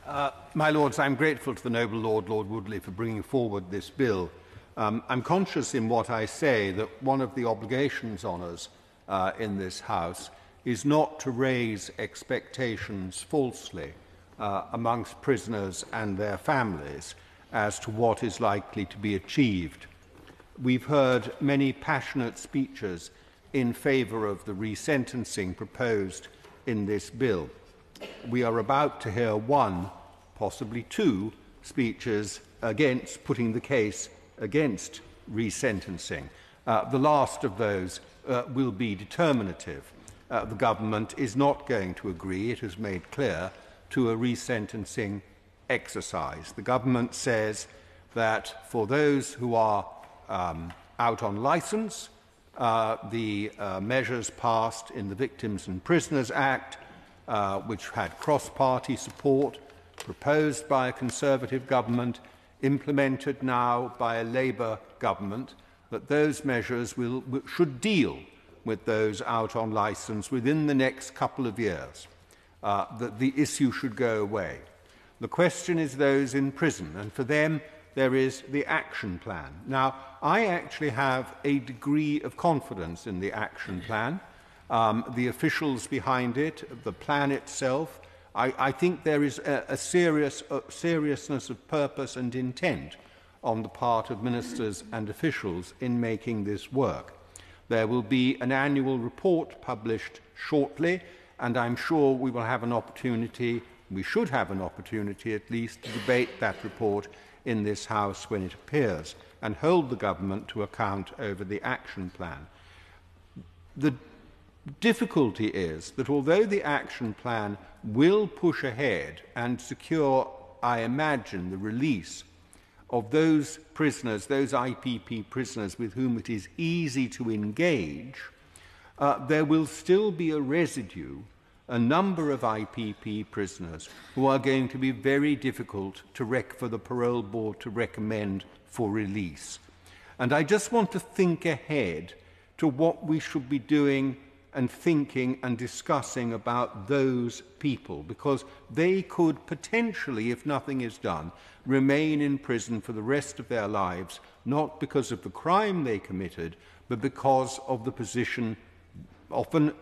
My Lords, I'm grateful to the noble Lord Woodley, for bringing forward this bill. I'm conscious in what I say that one of the obligations on us in this House is not to raise expectations falsely amongst prisoners and their families as to what is likely to be achieved. We've heard many passionate speeches in favour of the resentencing proposed in this bill. We are about to hear one, possibly two, speeches against putting the case against resentencing. The last of those will be determinative. The government is not going to agree, it has made clear, to a resentencing exercise. The government says that for those who are out on licence, the measures passed in the Victims and Prisoners Act, which had cross-party support, proposed by a Conservative government, implemented now by a Labour government, that those measures should deal with those out on licence within the next couple of years, that the issue should go away. The question is those in prison, and for them there is the action plan. Now, I actually have a degree of confidence in the action plan, the officials behind it, the plan itself. I think there is a seriousness of purpose and intent on the part of ministers and officials in making this work. There will be an annual report published shortly, and I'm sure we will have an opportunity, we should have an opportunity at least, to debate that report in this House when it appears and hold the government to account over the action plan. The difficulty is that although the action plan will push ahead and secure, I imagine, the release of those prisoners, those IPP prisoners with whom it is easy to engage, there will still be a residue, a number of IPP prisoners who are going to be very difficult for the parole board to recommend for release. And I just want to think ahead to what we should be doing and thinking and discussing about those people, because they could potentially, if nothing is done, remain in prison for the rest of their lives, not because of the crime they committed, but because of the position, often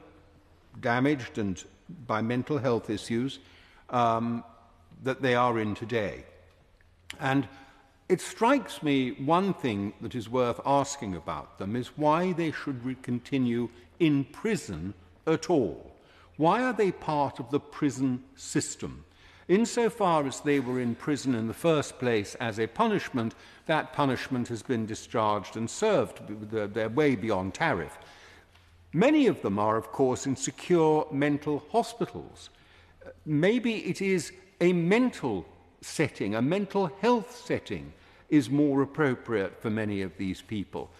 damaged and by mental health issues, that they are in today. And it strikes me one thing that is worth asking about them is why they should continue in prison at all. Why are they part of the prison system? Insofar as they were in prison in the first place as a punishment, that punishment has been discharged and served. They're way beyond tariff. Many of them are, of course, in secure mental hospitals. Maybe it is a mental setting, a mental health setting is more appropriate for many of these people.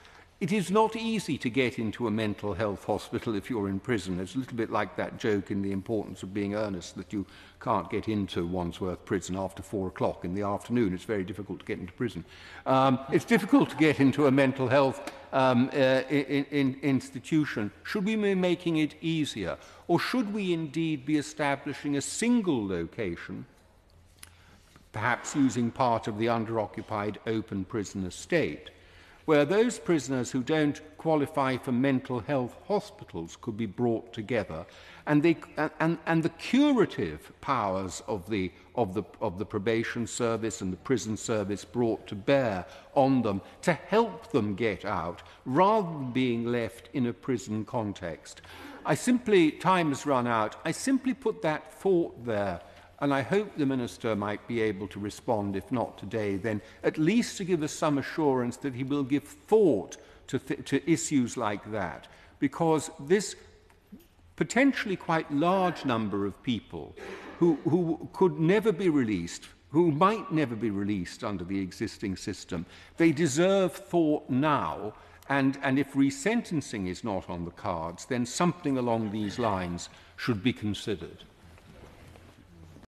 It is not easy to get into a mental health hospital if you're in prison. It's a little bit like that joke in The Importance of Being Earnest, that you can't get into Wandsworth Prison after 4 o'clock in the afternoon. It's very difficult to get into prison. It's difficult to get into a mental health institution. Should we be making it easier? Or should we indeed be establishing a single location, perhaps using part of the under-occupied open prison estate, where those prisoners who don't qualify for mental health hospitals could be brought together, and the curative powers of the probation service and the prison service brought to bear on them to help them get out, rather than being left in a prison context. Time has run out. I simply put that thought there, and I hope the Minister might be able to respond, if not today, then at least to give us some assurance that he will give thought to issues like that, because this potentially quite large number of people who could never be released, who might never be released under the existing system, they deserve thought now, and if resentencing is not on the cards, then something along these lines should be considered.